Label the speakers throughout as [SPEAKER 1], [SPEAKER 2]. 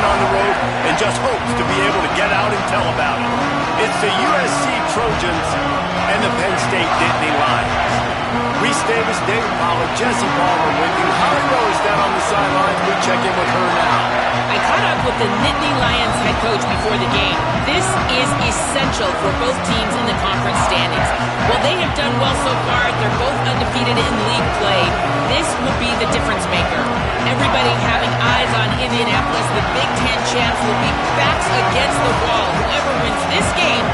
[SPEAKER 1] on the road and just hopes to be able to get out and tell about it. It's the USC Trojans and the Penn State Nittany Lions. Reese Davis, David Pollack, Jesse Palmer with you. Holly Rose down on the sidelines. We check in with her now.
[SPEAKER 2] I caught up with the Nittany Lions head coach before the game. This is essential for both teams in the conference standings. While they have done well so far, they're both undefeated in league play. This will be the difference maker. Everybody having eyes on Indianapolis, the Big Ten champs will be backs against the wall. Whoever wins this game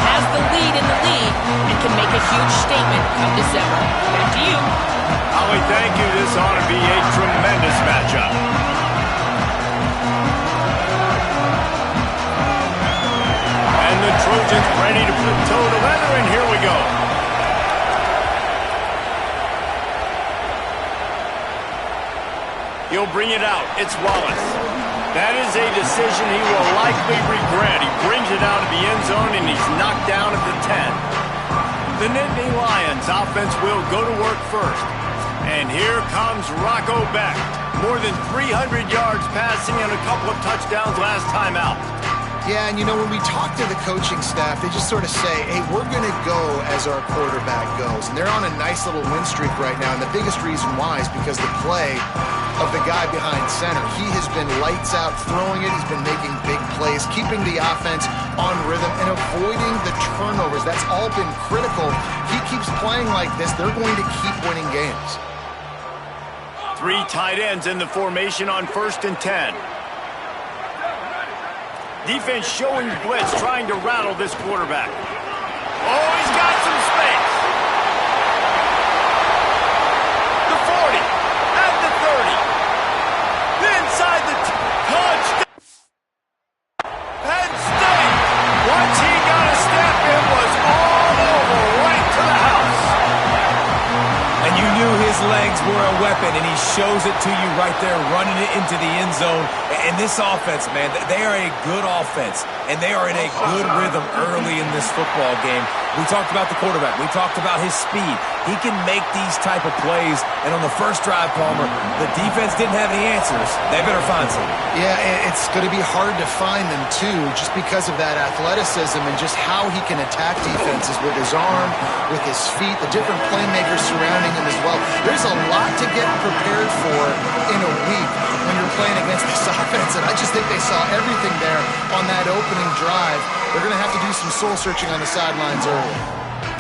[SPEAKER 2] has the lead in the league and can make a huge statement come December. Back to you.
[SPEAKER 1] Holly, thank you. This ought to be a tremendous matchup. And the Trojans ready to put toe to leather, and here we go. He'll bring it out. It's Wallace. That is a decision he will likely regret. He brings it out of the end zone, and he's knocked down at the 10. The Nittany Lions offense will go to work first. And here comes Rocco Becht. More than 300 yards passing and a couple of touchdowns last time out.
[SPEAKER 3] Yeah, and you know, when we talk to the coaching staff, they just sort of say, hey, we're going to go as our quarterback goes. And they're on a nice little win streak right now. And the biggest reason why is because the play of the guy behind center. He has been lights out throwing it. He's been making big plays, keeping the offense on rhythm and avoiding the turnovers. That's all been critical. He keeps playing like this, they're going to keep winning games.
[SPEAKER 1] 3 tight ends in the formation on 1st and 10. Defense showing blitz, trying to rattle this quarterback. Oh, he's got some space. The 40, at the 30. Inside the touchdown. Penn State, once he got a step, it was all over, right to the house.
[SPEAKER 4] And you knew his legs were a weapon, and he shows it to you right there, running it into the end zone. And this offense, man, they are a good offense, and they are in a good rhythm early in this football game. We talked about the quarterback. We talked about his speed. He can make these type of plays, and on the first drive, Palmer, the defense didn't have any answers. They better find some.
[SPEAKER 3] Yeah, it's going to be hard to find them, too, just because of that athleticism and just how he can attack defenses with his arm, with his feet, the different playmakers surrounding him as well. There's a lot to get prepared for in a week when you're playing against this offense, and I just think they saw everything there on that opening drive. They're going to have to do some soul-searching on the sidelines early.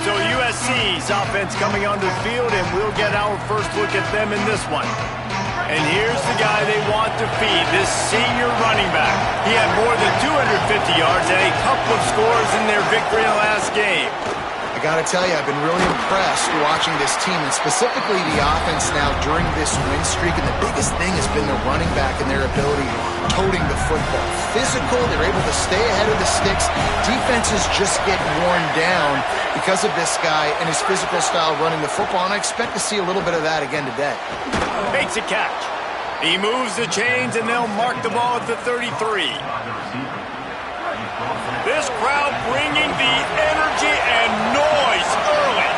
[SPEAKER 1] So USC's offense coming onto the field, and we'll get our first look at them in this one. And here's the guy they want to feed, this senior running back. He had more than 250 yards and a couple of scores in their victory in the last game.
[SPEAKER 3] I got to tell you, I've been really impressed watching this team, and specifically the offense now during this win streak. And the biggest thing has been the running back and their ability toting the football. Physical, they're able to stay ahead of the sticks. Defenses just get worn down because of this guy and his physical style running the football, and I expect to see a little bit of that again today.
[SPEAKER 1] Makes a catch. He moves the chains, and they'll mark the ball at the 33. This crowd bringing the energy and noise early.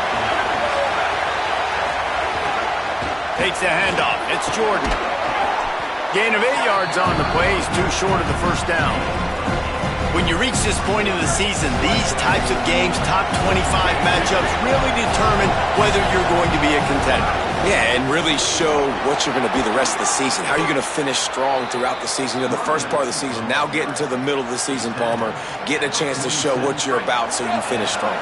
[SPEAKER 1] Takes the handoff. It's Jordan. Gain of 8 yards on the play. He's too short of the first down. When you reach this point in the season, these types of games, top 25 matchups, really determine whether you're going to be a contender.
[SPEAKER 4] Yeah, and really show what you're going to be the rest of the season. How are you going to finish strong throughout the season? You know, the first part of the season, now getting to the middle of the season, Palmer, getting a chance to show what you're about so you finish strong.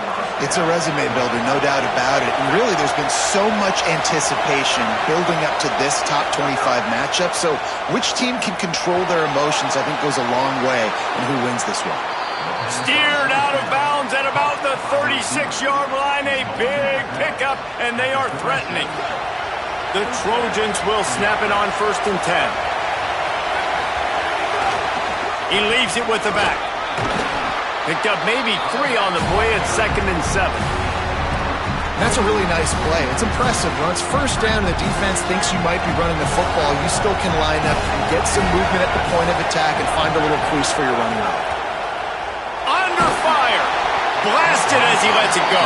[SPEAKER 3] It's a resume builder, no doubt about it. And really, there's been so much anticipation building up to this top 25 matchup. So which team can control their emotions, I think, goes a long way in who wins this one.
[SPEAKER 1] Steered out of bounds at about the 36-yard line. A big pickup, and they are threatening. The Trojans will snap it on 1st and 10. He leaves it with the back. Picked up maybe 3 on the play at 2nd and 7.
[SPEAKER 3] That's a really nice play. It's impressive. When it's first down and the defense thinks you might be running the football, you still can line up and get some movement at the point of attack and find a little crease for your running route.
[SPEAKER 1] Under fire. Blasted as he lets it go.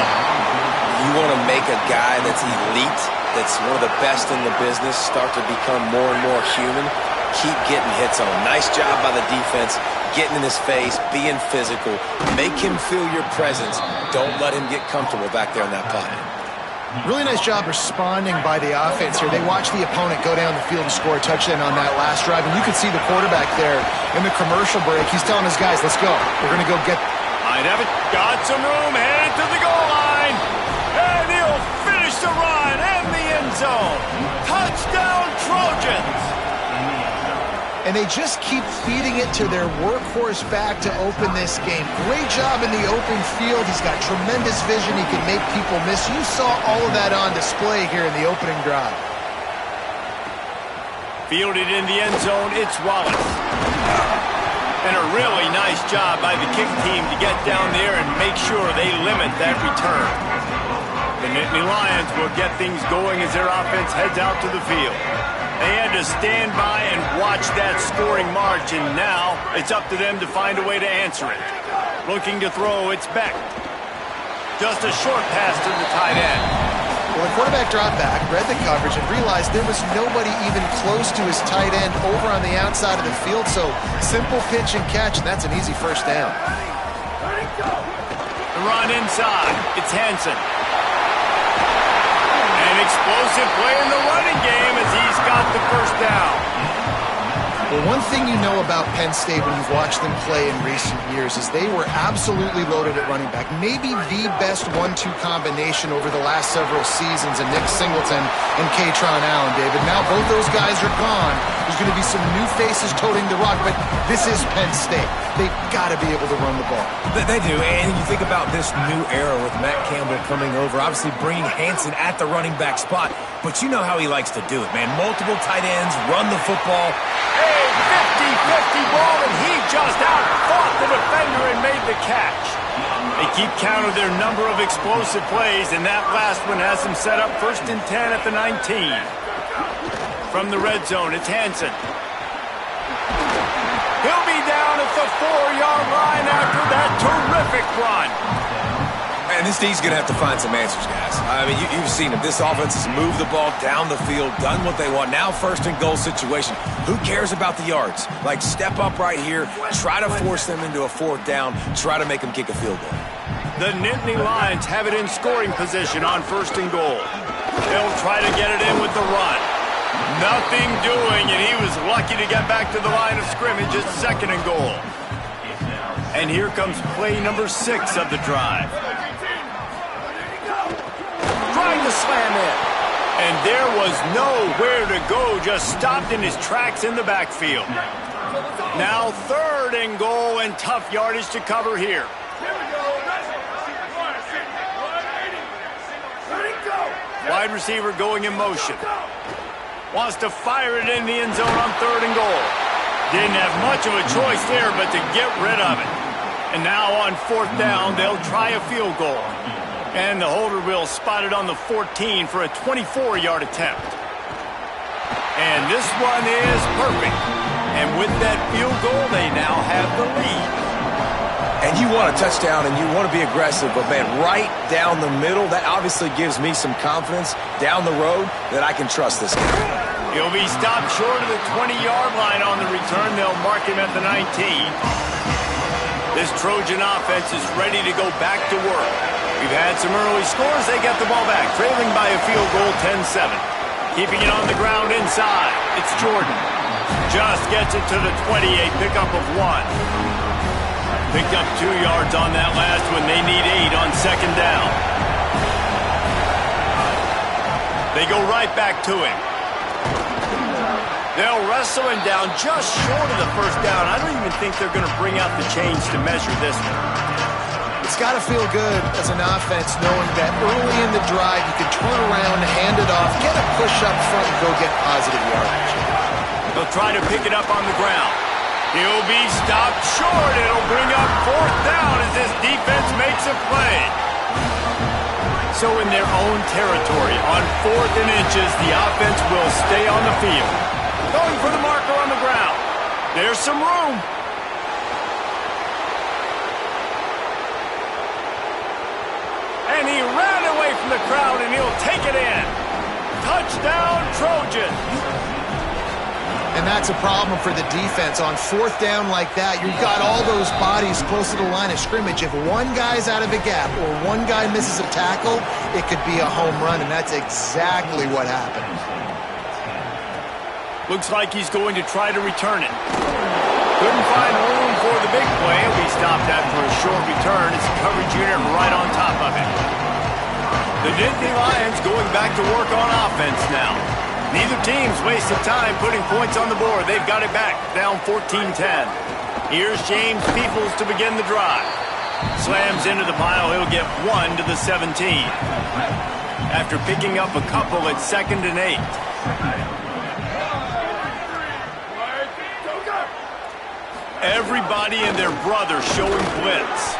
[SPEAKER 4] You want to make a guy that's elite, that's one of the best in the business, start to become more and more human. keep getting hits on him. Nice job by the defense, getting in his face, being physical. Make him feel your presence. Don't let him get comfortable back there in that pocket.
[SPEAKER 3] Really nice job responding by the offense here. They watched the opponent go down the field and score a touchdown on that last drive, and you could see the quarterback there in the commercial break. He's telling his guys, let's go. We're going to go get...
[SPEAKER 1] Might have it. Got some room, headed to the goal line. And he'll finish the run in the end zone. Touchdown, Trojans.
[SPEAKER 3] And they just keep feeding it to their workhorse back to open this game. Great job in the open field. He's got tremendous vision. He can make people miss. You saw all of that on display here in the opening drive.
[SPEAKER 1] Fielded in the end zone, it's Wallace. And a really nice job by the kick team to get down there and make sure they limit that return. The Nittany Lions will get things going as their offense heads out to the field. They had to stand by and watch that scoring march, and now it's up to them to find a way to answer it. Looking to throw, it's Beck. Just a short pass to the tight end.
[SPEAKER 3] Well, the quarterback dropped back, read the coverage, and realized there was nobody even close to his tight end over on the outside of the field, so simple pitch and catch, and that's an easy first down.
[SPEAKER 1] The run inside, it's Hansen. An explosive play in the running game as he's got the first down.
[SPEAKER 3] Well, one thing you know about Penn State when you've watched them play in recent years is they were absolutely loaded at running back. Maybe the best 1-2 combination over the last several seasons in Nick Singleton and Kaytron Allen, David. Now both those guys are gone. There's going to be some new faces toting the rock, but this is Penn State. They've got to be able to run the ball.
[SPEAKER 4] They do, and you think about this new era with Matt Campbell coming over, obviously bringing Hansen at the running back spot, but you know how he likes to do it, man. Multiple tight ends, run the football.
[SPEAKER 1] A 50-50 ball, and he just out-fought the defender and made the catch. They keep count of their number of explosive plays, and that last one has them set up 1st and 10 at the 19. From the red zone, it's Hansen. He'll be down at the 4-yard line after that terrific run.
[SPEAKER 4] And this D's going to have to find some answers, guys. I mean, you've seen it. This offense has moved the ball down the field, done what they want. Now 1st and goal situation. Who cares about the yards? Like, step up right here, try to force them into a 4th down, try to make them kick a field goal.
[SPEAKER 1] The Nittany Lions have it in scoring position on 1st and goal. They'll try to get it in with the run. Nothing doing, and he was lucky to get back to the line of scrimmage at 2nd and goal. And here comes play number 6 of the drive. Trying to slam in. And there was nowhere to go, just stopped in his tracks in the backfield. Now 3rd and goal, and tough yardage to cover here. Wide receiver going in motion. Wants to fire it in the end zone on 3rd and goal. Didn't have much of a choice there but to get rid of it. And now on 4th down, they'll try a field goal. And the holder will spot it on the 14 for a 24-yard attempt. And this one is perfect. And with that field goal, they now have the lead.
[SPEAKER 4] And you want a touchdown and you want to be aggressive, but, man, right down the middle, that obviously gives me some confidence down the road that I can trust this guy.
[SPEAKER 1] He'll be stopped short of the 20-yard line on the return. They'll mark him at the 19. This Trojan offense is ready to go back to work. We've had some early scores. They get the ball back, trailing by a field goal 10-7. Keeping it on the ground inside. It's Jordan. Just gets it to the 28, pickup of 1. Picked up 2 yards on that last one. They need 8 on 2nd down. They go right back to him. They'll wrestle him down just short of the 1st down. I don't even think they're going to bring out the chains to measure this one.
[SPEAKER 3] It's got to feel good as an offense knowing that early in the drive you can turn around, hand it off, get a push up front, and go get positive yardage.
[SPEAKER 1] They'll try to pick it up on the ground. He'll be stopped short. It'll bring up 4th down as this defense makes a play. So in their own territory, on 4th and inches, the offense will stay on the field. Going for the marker on the ground. There's some room. And he ran away from the crowd, and he'll take it in. Touchdown, Trojans.
[SPEAKER 3] And that's a problem for the defense. On fourth down like that, you've got all those bodies close to the line of scrimmage. If one guy's out of a gap or one guy misses a tackle, it could be a home run, and that's exactly what happened.
[SPEAKER 1] Looks like he's going to try to return it. Couldn't find room for the big play. He'll be stopped after a short return. It's a coverage unit right on top of it. The Nittany Lions going back to work on offense now. Neither team's wasted time putting points on the board. They've got it back, down 14-10. Here's James Peoples to begin the drive. Slams into the pile. He'll get 1 to the 17. After picking up a couple at 2nd and 8. Everybody and their brother showing blitz.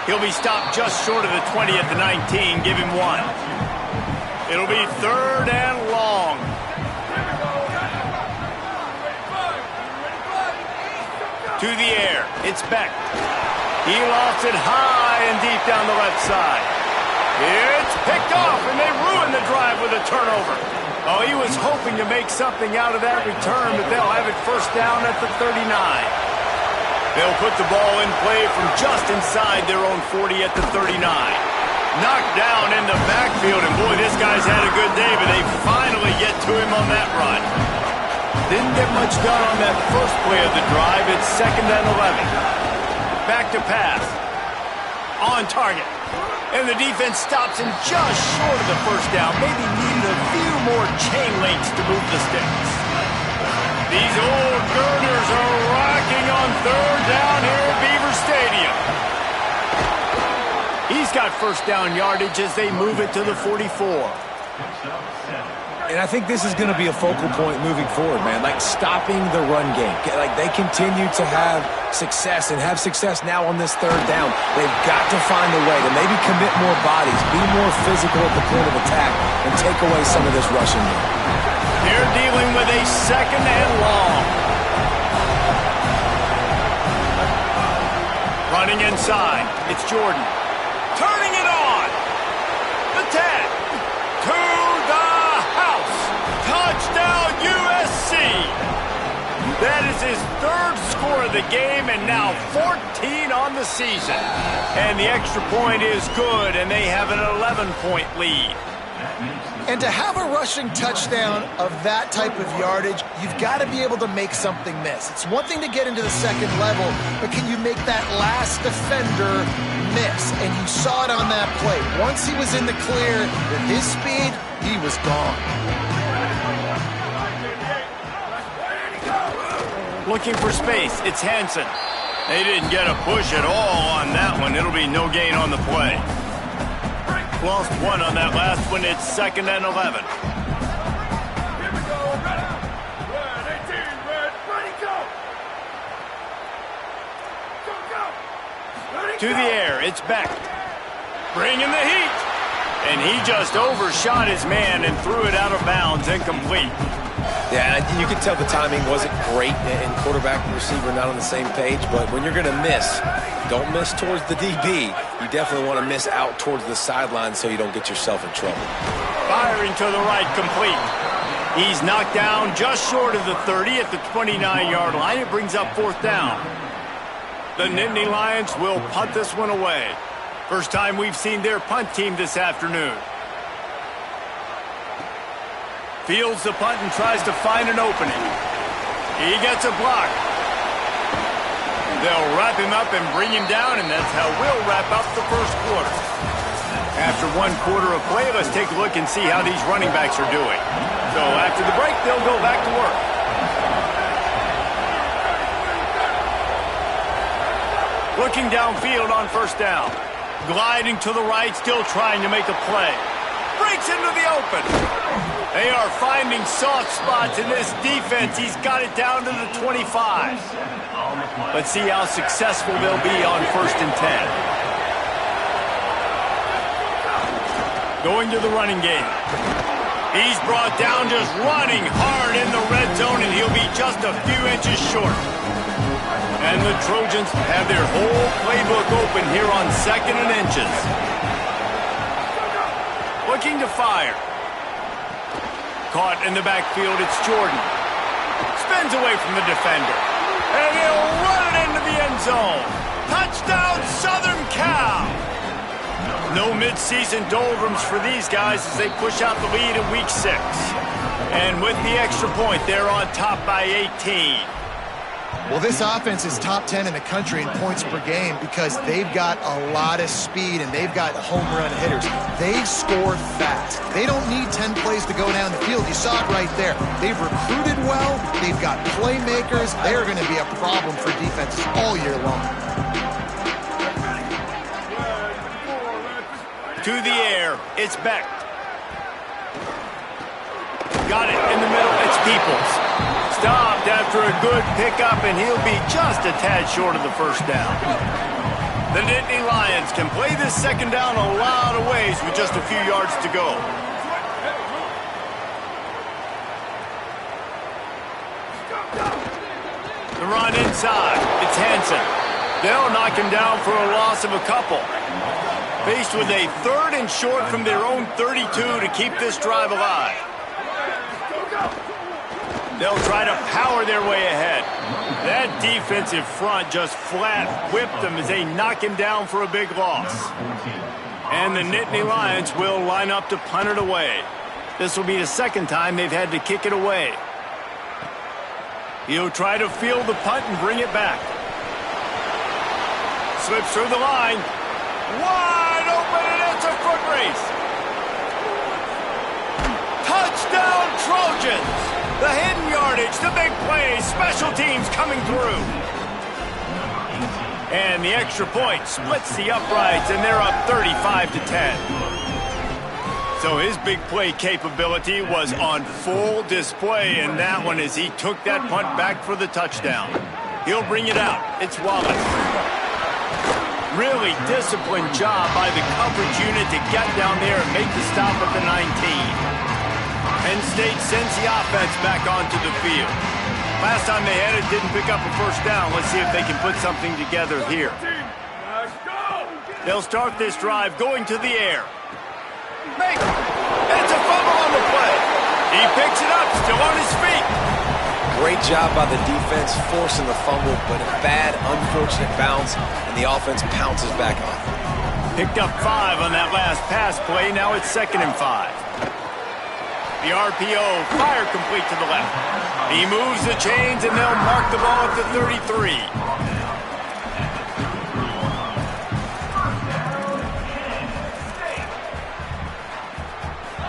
[SPEAKER 1] He'll be stopped just short of the 20 at the 19. Give him 1. It'll be 3rd and long. To the air. It's Beck. He lost it high and deep down the left side. It's picked off, and they ruin the drive with a turnover. Oh, he was hoping to make something out of that return, but they'll have it first down at the 39. They'll put the ball in play from just inside their own 40 at the 39. Knocked down in the backfield, and boy, this guy's had a good day, but they finally get to him on that run. Didn't get much done on that first play of the drive. It's 2nd and 11. Back to pass. On target. And the defense stops him just short of the first down. Maybe needed a few more chain links to move the sticks. These old girders are rocking on 3rd down here at Beaver Stadium. He's got first down yardage as they move it to the 44.
[SPEAKER 4] And I think this is going to be a focal point moving forward, man. Like stopping the run game. Like they continue to have success and have success now on this 3rd down. They've got to find a way to maybe commit more bodies, be more physical at the point of attack, and take away some of this rushing game.
[SPEAKER 1] They're dealing with a 2nd and long. Running inside. It's Jordan. Turning it on. The 10. To the house. Touchdown USC. That is his 3rd score of the game and now 14 on the season. And the extra point is good, and they have an 11-point lead.
[SPEAKER 3] And to have a rushing touchdown of that type of yardage, you've got to be able to make something miss. It's one thing to get into the 2nd level, but can you make that last defender miss? And you saw it on that play. Once he was in the clear, with his speed, he was gone.
[SPEAKER 1] Looking for space. It's Hansen. They didn't get a push at all on that one. It'll be no gain on the play. Lost 1 on that last one. It's 2nd and 11. To the air. It's Beck. Bringing the heat. And he just overshot his man and threw it out of bounds, incomplete.
[SPEAKER 4] Yeah, you can tell the timing wasn't great, and quarterback and receiver not on the same page, but when you're going to miss, don't miss towards the DB. You definitely want to miss out towards the sideline so you don't get yourself in trouble.
[SPEAKER 1] Firing to the right, complete. He's knocked down just short of the 30 at the 29-yard line. It brings up 4th down. The Nittany Lions will punt this one away. First time we've seen their punt team this afternoon. Fields the punt and tries to find an opening. He gets a block. They'll wrap him up and bring him down, and that's how we'll wrap up the first quarter. After 1 quarter of play, let's take a look and see how these running backs are doing. So after the break, they'll go back to work. Looking downfield on first down. Gliding to the right, still trying to make a play. Breaks into the open. They are finding soft spots in this defense. He's got it down to the 25. Let's see how successful they'll be on 1st and 10. Going to the running game. He's brought down just running hard in the red zone, and he'll be just a few inches short. And the Trojans have their whole playbook open here on 2nd and inches. Looking to fire. Caught in the backfield, it's Jordan. Spins away from the defender. And he'll run it into the end zone. Touchdown, Southern Cal. No mid-season doldrums for these guys as they push out the lead in Week 6. And with the extra point, they're on top by 18.
[SPEAKER 3] Well, this offense is top 10 in the country in points per game because they've got a lot of speed and they've got home run hitters. They score fast. They don't need 10 plays to go down the field. You saw it right there. They've recruited well. They've got playmakers. They're going to be a problem for defenses all year long.
[SPEAKER 1] To the air, it's Beck. Got it in the middle, it's Peoples. Stopped after a good pickup, and he'll be just a tad short of the first down. The Nittany Lions can play this second down a lot of ways with just a few yards to go. The run inside, it's Hansen. They'll knock him down for a loss of a couple. Faced with a 3rd and short from their own 32 to keep this drive alive. They'll try to power their way ahead. That defensive front just flat whipped them as they knock him down for a big loss. And the Nittany Lions will line up to punt it away. This will be the second time they've had to kick it away. He'll try to field the punt and bring it back. Slips through the line. Wide open, and it's a foot race. Touchdown, Trojans! The hidden yardage, the big play, special teams coming through. And the extra point splits the uprights, and they're up 35-10. So his big play capability was on full display in that one as he took that punt back for the touchdown. He'll bring it out. It's Wallace. Really disciplined job by the coverage unit to get down there and make the stop at the 19. Penn State sends the offense back onto the field. Last time they had it, didn't pick up a first down. Let's see if they can put something together here. They'll start this drive going to the air. It's a fumble on the play. He picks it up, still on his feet.
[SPEAKER 4] Great job by the defense forcing the fumble, but a bad, unfortunate bounce, and the offense pounces back on it.
[SPEAKER 1] Picked up 5 on that last pass play. Now it's 2nd and 5. The RPO, fire complete to the left. He moves the chains, and they'll mark the ball at the 33.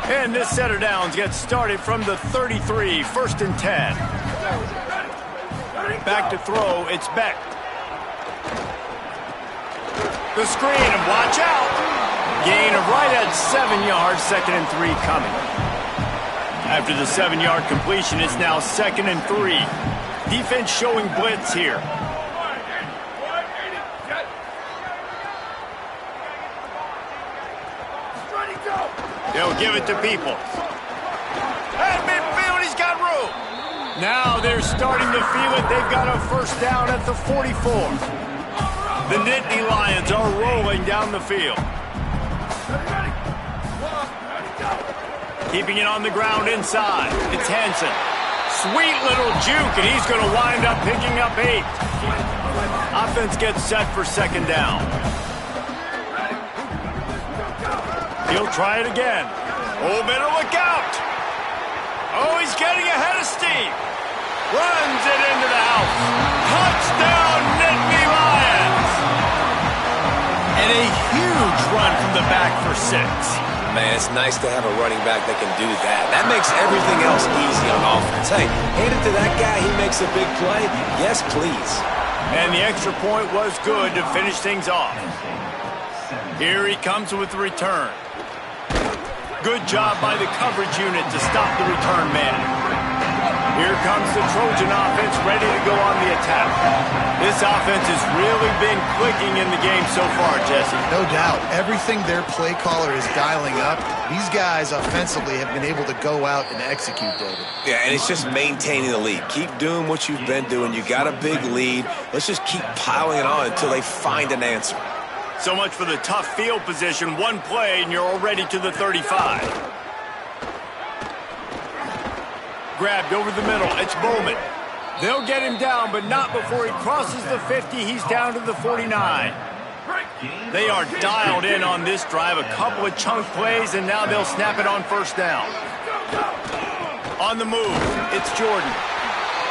[SPEAKER 1] And this set of downs gets started from the 33, 1st and 10. Back to throw, it's Beck. The screen, and watch out. Gain of right at 7 yards, 2nd and 3 coming. After the 7-yard completion, it's now 2nd and 3. Defense showing blitz here. They'll give it to Peoples. At midfield, he's got room. Now they're starting to feel it. They've got a first down at the 44. The Nittany Lions are rolling down the field. Keeping it on the ground inside. It's Hansen. Sweet little juke, and he's going to wind up picking up 8. Offense gets set for 2nd down. He'll try it again. Oh, better look out. Oh, he's getting ahead of steam. Runs it into the house. Touchdown, Nittany Lions. And a huge run from the back for 6.
[SPEAKER 4] Man, it's nice to have a running back that can do that. That makes everything else easy on offense. Hey, hand it to that guy, he makes a big play. Yes, please.
[SPEAKER 1] And the extra point was good to finish things off. Here he comes with the return. Good job by the coverage unit to stop the return man. Here comes the Trojan offense ready to go on the attack. This offense has really been clicking in the game so far, Jesse.
[SPEAKER 3] No doubt. Everything their play caller is dialing up, these guys offensively have been able to go out and execute, David.
[SPEAKER 4] Yeah, and it's just maintaining the lead. Keep doing what you've been doing. You got a big lead. Let's just keep piling it on until they find an answer.
[SPEAKER 1] So much for the tough field position. One play, and you're already to the 35. Grabbed over the middle. It's Bowman. They'll get him down, but not before he crosses the 50. He's down to the 49. They are dialed in on this drive. A couple of chunk plays, and now they'll snap it on first down. On the move, it's Jordan.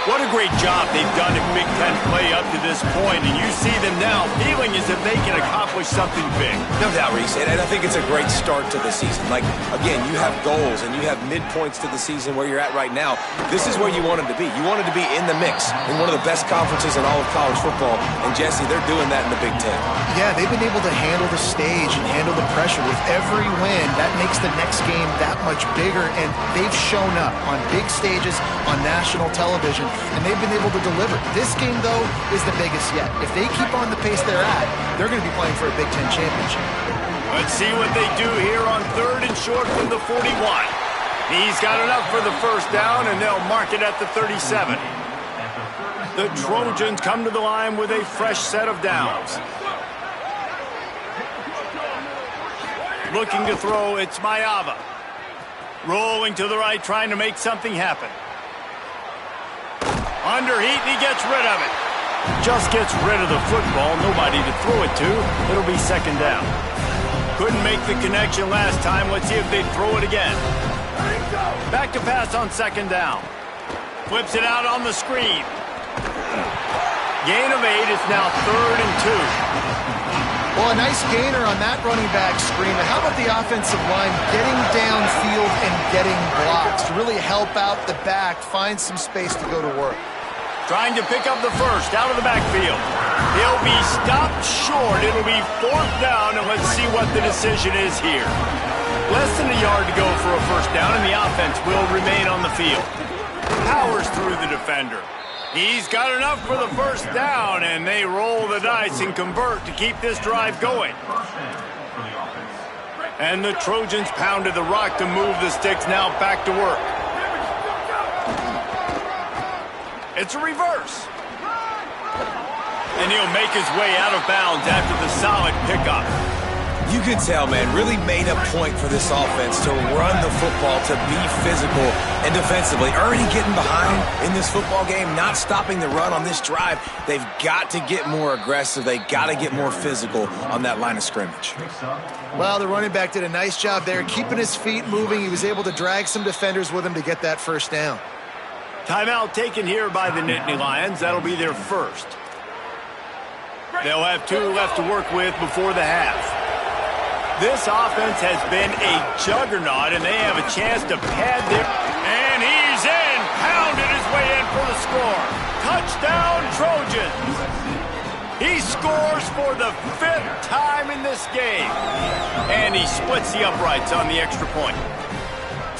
[SPEAKER 1] What a great job they've done in Big Ten play up to this point, and you see them now feeling as if they can accomplish something big.
[SPEAKER 4] No doubt, Reese, and I think it's a great start to the season. Like, again, you have goals and you have midpoints to the season where you're at right now. This is where you want them to be. You want them to be in the mix in one of the best conferences in all of college football, and Jesse, they're doing that in the Big Ten.
[SPEAKER 3] Yeah, they've been able to handle the stage and handle the pressure. With every win, that makes the next game that much bigger, and they've shown up on big stages on national television, and they've been able to deliver. This game, though, is the biggest yet. If they keep on the pace they're at, they're going to be playing for a Big Ten championship.
[SPEAKER 1] Let's see what they do here on 3rd and short from the 41. He's got enough for the first down, and they'll mark it at the 37. The Trojans come to the line with a fresh set of downs. Looking to throw, it's Mayava. Rolling to the right, trying to make something happen. Under heat, and he gets rid of it. Just gets rid of the football. Nobody to throw it to. It'll be second down. Couldn't make the connection last time. Let's see if they throw it again. Back to pass on second down. Flips it out on the screen. Gain of 8. It's now 3rd and 2.
[SPEAKER 3] Well, a nice gainer on that running back screen. But how about the offensive line getting downfield and getting blocks to really help out the back, find some space to go to work?
[SPEAKER 1] Trying to pick up the first out of the backfield. He'll be stopped short. It'll be 4th down, and let's see what the decision is here. Less than a yard to go for a first down, and the offense will remain on the field. Powers through the defender. He's got enough for the first down, and they roll the dice and convert to keep this drive going. And the Trojans pounded the rock to move the sticks, now back to work. It's a reverse. And he'll make his way out of bounds after the solid pickup.
[SPEAKER 4] You can tell, man, really made a point for this offense to run the football, to be physical and defensively. Already getting behind in this football game, not stopping the run on this drive. They've got to get more aggressive. They got to get more physical on that line of scrimmage.
[SPEAKER 3] Well, the running back did a nice job there, keeping his feet moving. He was able to drag some defenders with him to get that first down.
[SPEAKER 1] Timeout taken here by the Nittany Lions. That'll be their first. They'll have 2 left to work with before the half. This offense has been a juggernaut, and they have a chance to pad their... And he's in! Pounded his way in for the score. Touchdown, Trojans! He scores for the 5th time in this game. And he splits the uprights on the extra point.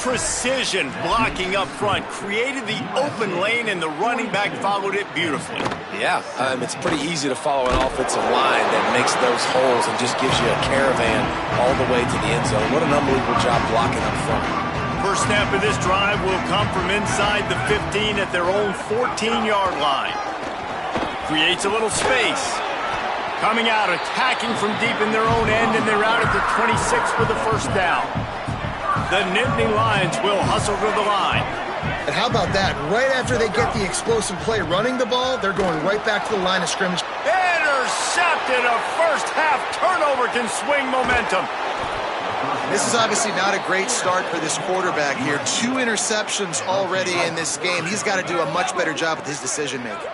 [SPEAKER 1] Precision blocking up front created the open lane, and the running back followed it beautifully.
[SPEAKER 4] Yeah, it's pretty easy to follow an offensive line that makes those holes and just gives you a caravan all the way to the end zone. What an unbelievable job blocking up front.
[SPEAKER 1] First snap of this drive will come from inside the 15 at their own 14-yard line. Creates a little space. Coming out, attacking from deep in their own end, and they're out at the 26 for the first down. The Nittany Lions will hustle to the line.
[SPEAKER 3] And how about that? Right after they get the explosive play running the ball, they're going right back to the line of scrimmage.
[SPEAKER 1] Intercepted! A first-half turnover can swing momentum.
[SPEAKER 3] This is obviously not a great start for this quarterback here. 2 interceptions already in this game. He's got to do a much better job with his decision-making.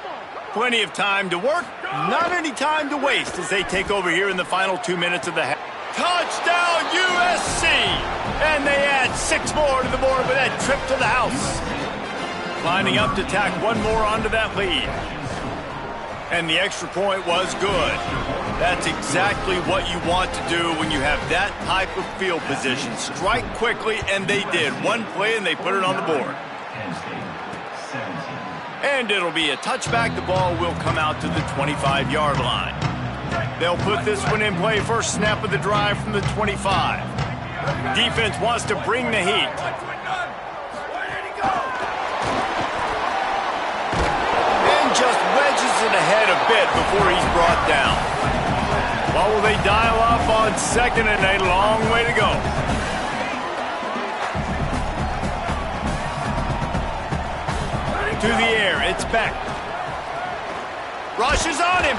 [SPEAKER 1] Plenty of time to work, not any time to waste as they take over here in the final 2 minutes of the half. Touchdown, USC! And they add 6 more to the board with that trip to the house. Lining up to tack 1 more onto that lead. And the extra point was good. That's exactly what you want to do when you have that type of field position. Strike quickly, and they did. 1 play, and they put it on the board. And it'll be a touchback. The ball will come out to the 25-yard line. They'll put this one in play. First snap of the drive from the 25. Defense wants to bring the heat. And just wedges it ahead a bit before he's brought down. What will they dial up on second and a long way to go? To the air, it's Beck. Rushes on him.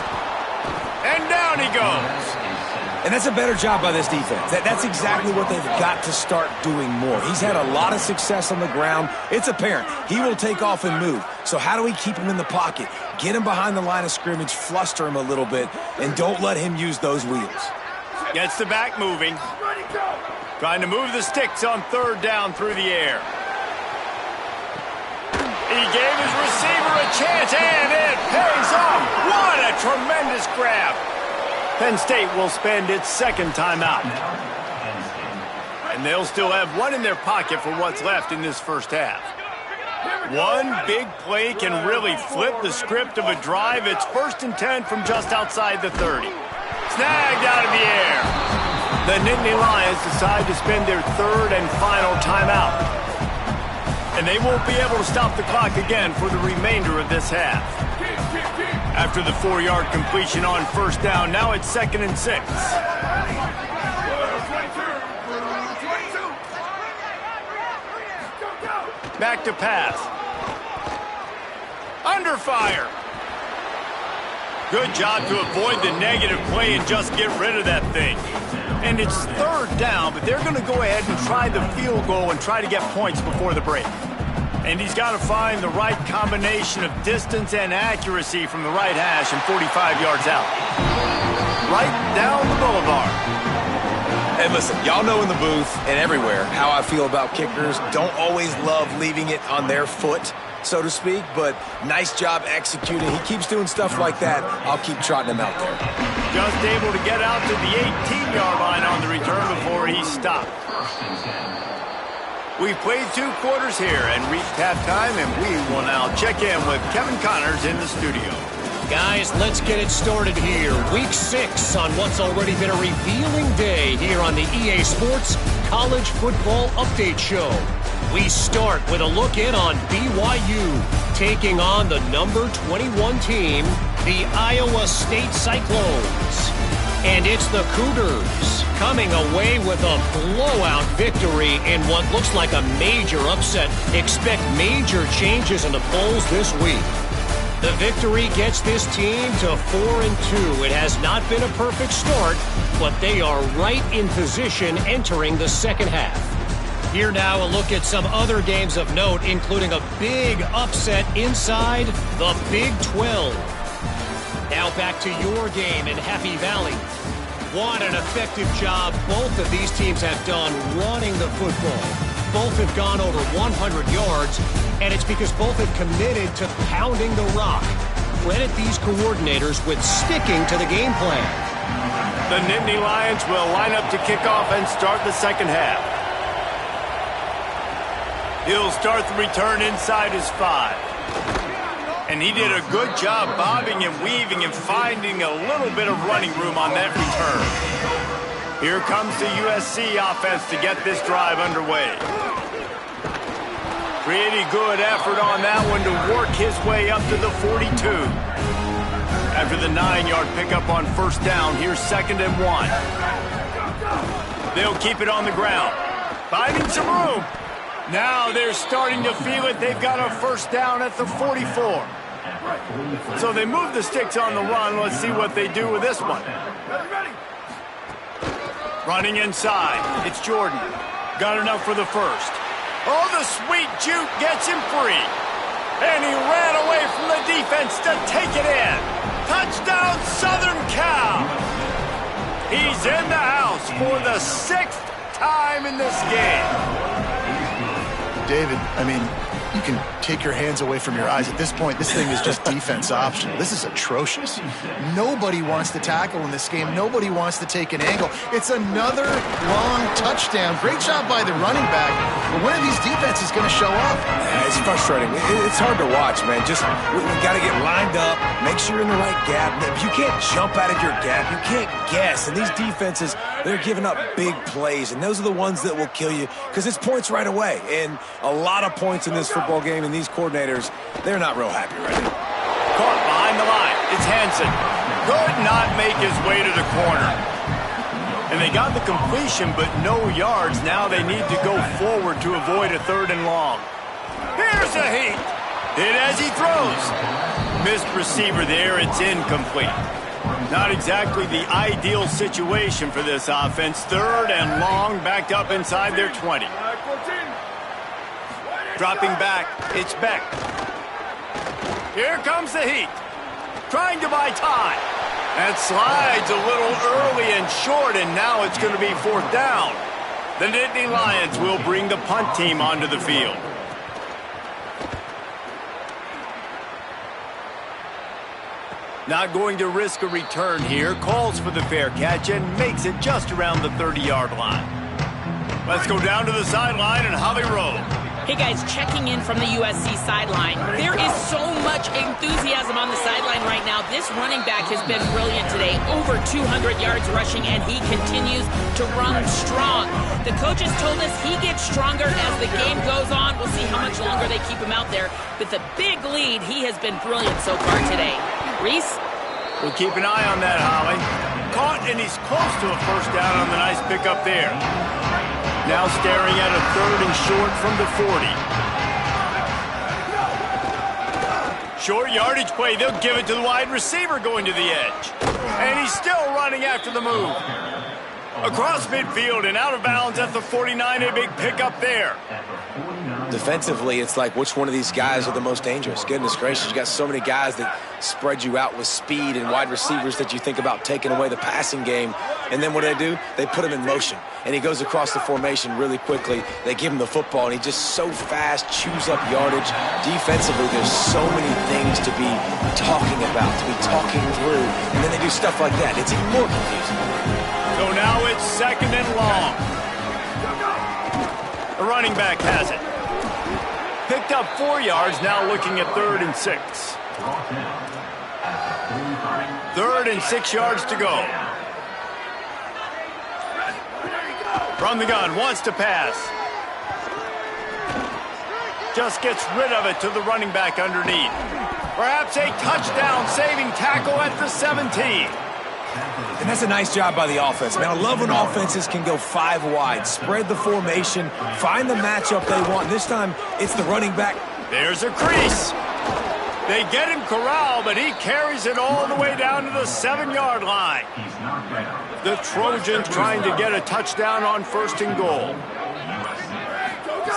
[SPEAKER 1] And down he goes.
[SPEAKER 4] And that's a better job by this defense. That's exactly what they've got to start doing more. He's had a lot of success on the ground. It's apparent. He will take off and move. So how do we keep him in the pocket? Get him behind the line of scrimmage, fluster him a little bit, and don't let him use those wheels.
[SPEAKER 1] Gets the back moving. Trying to move the sticks on third down through the air. He gave his receiver a chance, and it pays off. What a tremendous grab. Penn State will spend its second timeout. And they'll still have one in their pocket for what's left in this first half. One big play can really flip the script of a drive. It's 1st and 10 from just outside the 30. Snagged out of the air. The Nittany Lions decide to spend their third and final timeout. And they won't be able to stop the clock again for the remainder of this half. After the 4-yard completion on first down, now it's 2nd and 6. Back to pass. Under fire. Good job to avoid the negative play and just get rid of that thing. And it's third down, but they're going to go ahead and try the field goal and try to get points before the break. And he's got to find the right combination of distance and accuracy from the right hash and 45 yards out. Right down the boulevard.
[SPEAKER 4] And listen, y'all know in the booth and everywhere how I feel about kickers. Don't always love leaving it on their foot, so to speak, but nice job executing. He keeps doing stuff like that. I'll keep trotting him out there.
[SPEAKER 1] Just able to get out to the 18-yard line on the return before he stopped. We've played 2 quarters here and reached halftime, and we will now check in with Kevin Connors in the studio.
[SPEAKER 5] Guys, let's get it started here. Week 6 on what's already been a revealing day here on the EA Sports College Football Update Show. We start with a look in on BYU taking on the number 21 team, the Iowa State Cyclones. And it's the Cougars coming away with a blowout victory in what looks like a major upset. Expect major changes in the polls this week. The victory gets this team to 4-2. It has not been a perfect start, but they are right in position entering the second half. Here now a look at some other games of note, including a big upset inside the Big 12. Now back to your game in Happy Valley. What an effective job both of these teams have done running the football. Both have gone over 100 yards, and it's because both have committed to pounding the rock. Credit these coordinators with sticking to the game plan.
[SPEAKER 1] The Nittany Lions will line up to kick off and start the second half. He'll start the return inside his 5. And he did a good job bobbing and weaving and finding a little bit of running room on that return. Here comes the USC offense to get this drive underway. Pretty good effort on that one to work his way up to the 42. After the 9-yard pickup on first down, here's 2nd and 1. They'll keep it on the ground. Finding some room. Now they're starting to feel it. They've got a first down at the 44. So they move the sticks on the run. Let's see what they do with this one. Running inside. It's Jordan. Got enough for the first. Oh, the sweet juke gets him free. And he ran away from the defense to take it in. Touchdown, Southern Cal. He's in the house for the 6th time in this game.
[SPEAKER 3] David, I mean, you can take your hands away from your eyes. At this point, this thing is just defense optional. This is atrocious. Nobody wants to tackle in this game. Nobody wants to take an angle. It's another long touchdown. Great job by the running back. But when are these defenses going to show up?
[SPEAKER 4] Yeah, it's frustrating. It's hard to watch, man. Just, we got to get lined up, make sure you're in the right gap. You can't jump out of your gap. You can't guess. And these defenses, they're giving up big plays. And those are the ones that will kill you because it's points right away. And a lot of points in this football game, and these coordinators, they're not real happy right now.
[SPEAKER 1] Caught behind the line. It's Hansen. Could not make his way to the corner. And they got the completion, but no yards. Now they need to go forward to avoid a 3rd and long. Here's a heat. Hit as he throws. Missed receiver there. It's incomplete. Not exactly the ideal situation for this offense. 3rd and long, backed up inside their 20. Dropping back, it's Beck. Here comes the heat. Trying to buy time. That slides a little early and short, and now it's going to be 4th down. The Nittany Lions will bring the punt team onto the field. Not going to risk a return here. Calls for the fair catch and makes it just around the 30-yard line. Let's go down to the sideline and Holly Rowe.
[SPEAKER 2] Hey guys, checking in from the USC sideline. There is so much enthusiasm on the sideline right now. This running back has been brilliant today. Over 200 yards rushing, and he continues to run strong. The coaches told us he gets stronger as the game goes on. We'll see how much longer they keep him out there. With a big lead, he has been brilliant so far today. Reese?
[SPEAKER 1] We'll keep an eye on that, Holly. Caught, and he's close to a 1st down on the nice pickup there. Now staring at a 3rd and short from the 40. Short yardage play. They'll give it to the wide receiver going to the edge. And he's still running after the move. Across midfield and out of bounds at the 49. A big pickup there.
[SPEAKER 4] Defensively, it's like which one of these guys are the most dangerous? Goodness gracious, you got so many guys that spread you out with speed and wide receivers that you think about taking away the passing game. And then what do? They put him in motion. And he goes across the formation really quickly. They give him the football, and he just so fast, chews up yardage. Defensively, there's so many things to be talking about, to be talking through. And then they do stuff like that. It's even more confusing.
[SPEAKER 1] So now it's 2nd and long. The running back has it. Picked up 4 yards, now looking at 3rd and 6. 3rd and 6 yards to go. From the gun, wants to pass. Just gets rid of it to the running back underneath. Perhaps a touchdown-saving tackle at the 17.
[SPEAKER 4] And that's a nice job by the offense. Man, I love when offenses can go 5 wide, spread the formation, find the matchup they want. This time, it's the running back.
[SPEAKER 1] There's a crease. They get him corralled, but he carries it all the way down to the 7-yard line. The Trojans trying to get a touchdown on 1st and goal.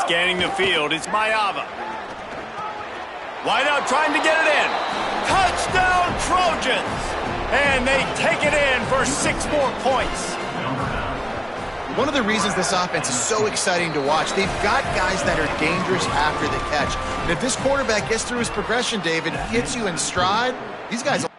[SPEAKER 1] Scanning the field, it's Mayava. Wide out trying to get it in. Touchdown, Trojans! And they take it in for 6 more points.
[SPEAKER 3] One of the reasons this offense is so exciting to watch, they've got guys that are dangerous after the catch. And if this quarterback gets through his progression, David, hits you in stride, these guys will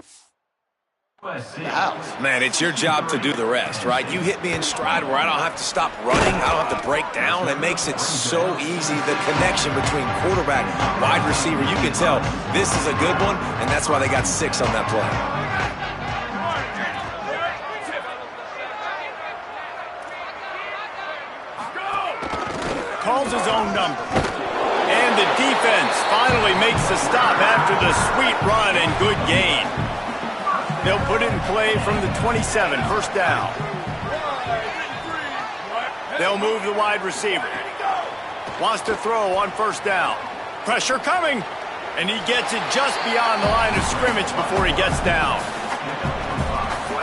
[SPEAKER 3] the house.
[SPEAKER 4] Man, it's your job to do the rest, right? You hit me in stride where I don't have to stop running. I don't have to break down. It makes it so easy. The connection between quarterback, wide receiver, you can tell this is a good one, and that's why they got 6 on that play.
[SPEAKER 1] Calls his own number. And the defense finally makes the stop after the sweet run and good gain. They'll put it in play from the 27, 1st down. They'll move the wide receiver. Wants to throw on 1st down. Pressure coming. And he gets it just beyond the line of scrimmage before he gets down.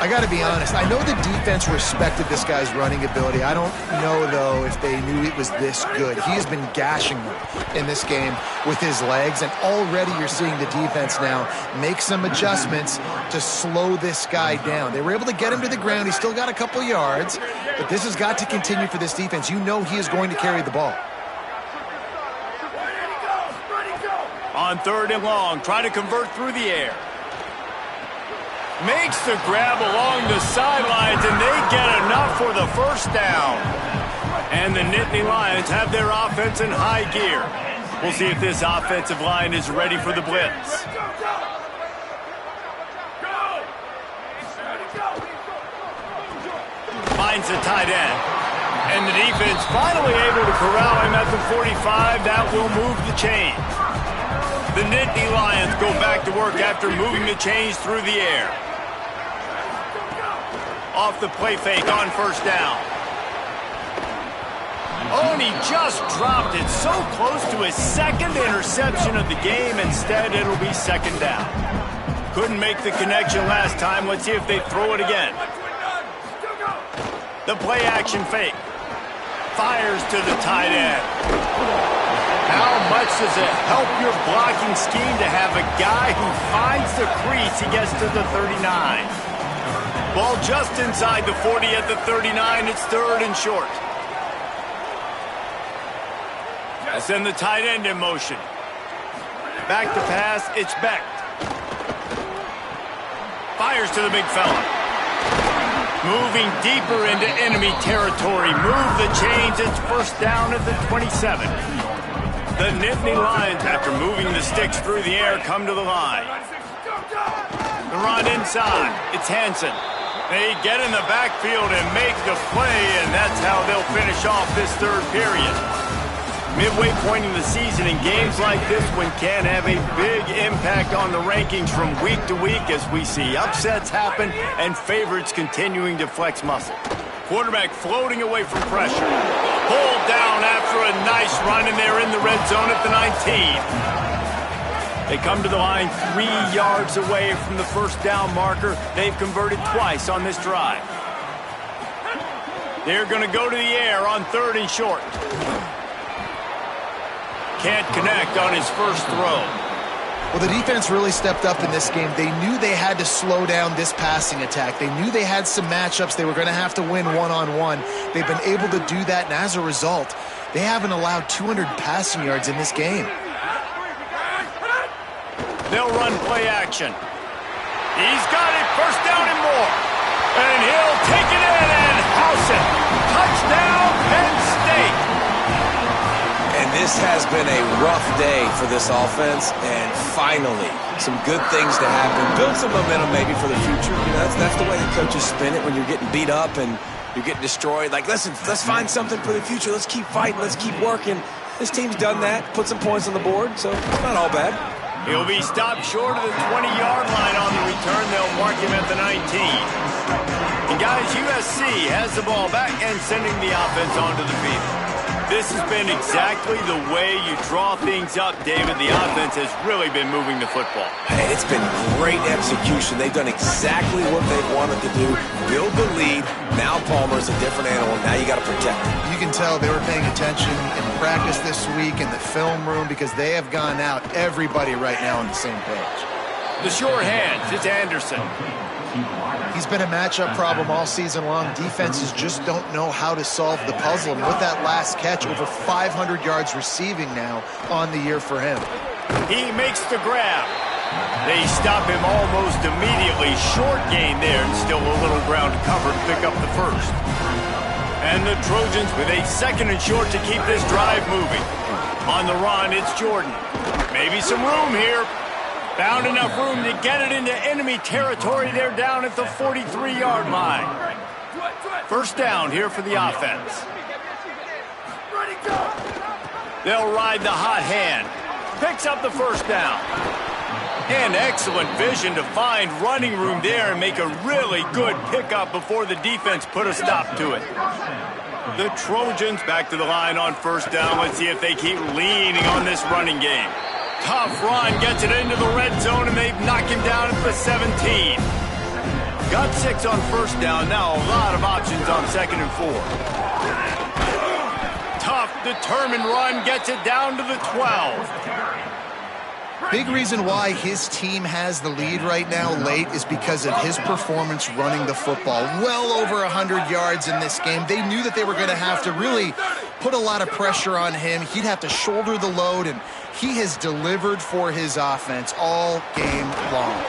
[SPEAKER 3] I got to be honest. I know the defense respected this guy's running ability. I don't know, though, if they knew it was this good. He has been gashing them in this game with his legs, and already you're seeing the defense now make some adjustments to slow this guy down. They were able to get him to the ground. He's still got a couple yards, but this has got to continue for this defense. You know he is going to carry the ball.
[SPEAKER 1] On 3rd and long, trying to convert through the air. Makes the grab along the sidelines, and they get enough for the 1st down. And the Nittany Lions have their offense in high gear. We'll see if this offensive line is ready for the blitz. Finds the tight end. And the defense finally able to corral him at the 45. That will move the chains. The Nittany Lions go back to work after moving the chains through the air. Off the play fake on 1st down. Oh, and he just dropped it so close to his second interception of the game. Instead, it'll be second down. Couldn't make the connection last time. Let's see if they throw it again. The play action fake. Fires to the tight end. How much does it help your blocking scheme to have a guy who finds the crease? He gets to the 39. Ball just inside the 40 at the 39. It's third and short. That's in the tight end in motion. Back to pass. It's Beck. Fires to the big fella. Moving deeper into enemy territory. Move the chains. It's first down at the 27. The Nittany Lions, after moving the sticks through the air, come to the line. The run inside. It's Hansen. They get in the backfield and make the play, and that's how they'll finish off this third period. Midway point in the season, in games like this one can have a big impact on the rankings from week to week as we see upsets happen and favorites continuing to flex muscle. Quarterback floating away from pressure. Pulled down after a nice run, and they're in the red zone at the 19. They come to the line 3 yards away from the first down marker. They've converted twice on this drive. They're going to go to the air on third and short. Can't connect on his first throw.
[SPEAKER 3] Well, the defense really stepped up in this game. They knew they had to slow down this passing attack. They knew they had some matchups they were going to have to win one-on-one. They've been able to do that, and as a result, they haven't allowed 200 passing yards in this game.
[SPEAKER 1] They'll run play action. He's got it, first down and more. And he'll take it in and house it. Touchdown, Penn State.
[SPEAKER 4] And this has been a rough day for this offense, and finally, some good things to happen. Build some momentum maybe for the future. You know, that's the way the coaches spin it when you're getting beat up and you're getting destroyed. Like, listen, let's find something for the future. Let's keep fighting. Let's keep working. This team's done that, put some points on the board, so it's not all bad.
[SPEAKER 1] He'll be stopped short of the 20-yard line on the return. They'll mark him at the 19. And guys, USC has the ball back and sending the offense onto the field. This has been exactly the way you draw things up, David. The offense has really been moving the football.
[SPEAKER 4] Hey, it's been great execution. They've done exactly what they've wanted to do. Build the lead. Now Palmer's a different animal. Now you got to protect him.
[SPEAKER 3] You can tell they were paying attention in practice this week in the film room because they have gone out, everybody right now on the same page.
[SPEAKER 1] The sure hands, it's Anderson.
[SPEAKER 3] He's been a matchup problem all season long. Defenses just don't know how to solve the puzzle. And with that last catch, over 500 yards receiving now on the year for him.
[SPEAKER 1] He makes the grab. They stop him almost immediately. Short gain there, and still a little ground to cover to pick up the first. And the Trojans with a second and short to keep this drive moving. On the run, it's Jordan. Maybe some room here. Found enough room to get it into enemy territory. They're down at the 43-yard line. First down here for the offense. They'll ride the hot hand. Picks up the first down. And excellent vision to find running room there and make a really good pickup before the defense put a stop to it. The Trojans back to the line on first down. Let's see if they keep leaning on this running game. Tough run, gets it into the red zone, and they've knocked him down at the 17. Got 6 on first down. Now a lot of options on second and 4. Tough, determined run, gets it down to the 12.
[SPEAKER 3] Big reason why his team has the lead right now late is because of his performance running the football. Well over 100 yards in this game. They knew that they were going to have to really put a lot of pressure on him. He'd have to shoulder the load, and he has delivered for his offense all game long.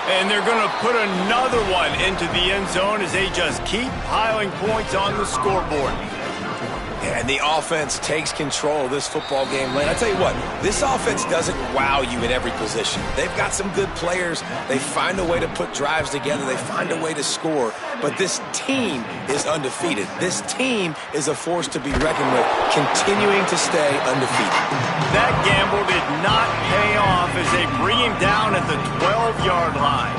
[SPEAKER 1] And they're going to put another one into the end zone as they just keep piling points on the scoreboard.
[SPEAKER 4] And the offense takes control of this football game late. I tell you what, this offense doesn't wow you in every position. They've got some good players. They find a way to put drives together. They find a way to score. But this team is undefeated. This team is a force to be reckoned with, continuing to stay undefeated.
[SPEAKER 1] That gamble did not pay off as they bring him down at the 12-yard line.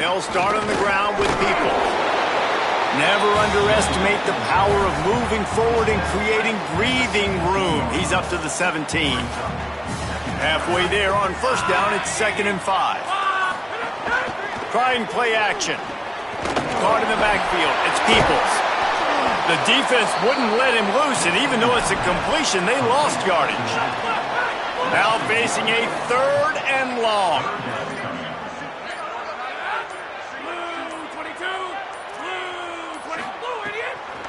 [SPEAKER 1] They'll start on the ground with people. Never underestimate the power of moving forward and creating breathing room. He's up to the 17. Halfway there on first down, it's 2nd and 5. Trying play action. Caught in the backfield. It's Peoples. The defense wouldn't let him loose, and even though it's a completion, they lost yardage. Now facing a 3rd and long.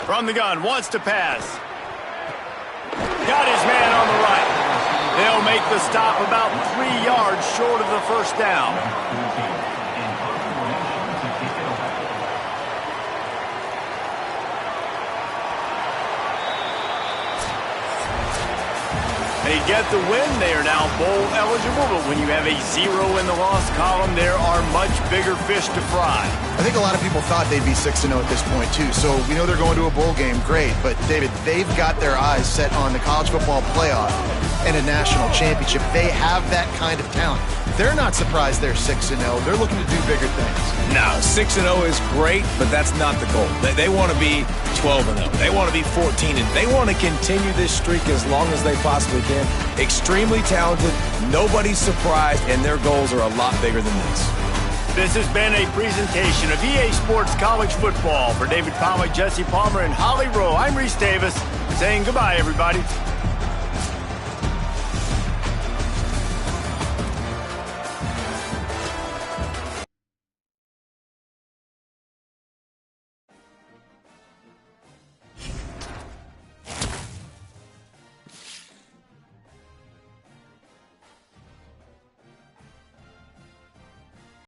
[SPEAKER 1] From the gun, wants to pass. Got his man on the right. They'll make the stop about 3 yards short of the first down. They get the win. They are now bowl eligible, but when you have a 0 in the loss column, there are much bigger fish to fry.
[SPEAKER 3] I think a lot of people thought they'd be 6-0 at this point, too. So we know they're going to a bowl game. Great. But, David, they've got their eyes set on the college football playoff and a national championship. They have that kind of talent. They're not surprised they're 6-0. They're looking to do bigger things.
[SPEAKER 4] No, 6-0 is great, but that's not the goal. They want to be 12-0. They want to be 14-0. They want to continue this streak as long as they possibly can. Extremely talented. Nobody's surprised, and their goals are a lot bigger than this.
[SPEAKER 1] This has been a presentation of EA Sports College Football. For David Pollack, Jesse Palmer, and Holly Rowe, I'm Reese Davis saying goodbye, everybody.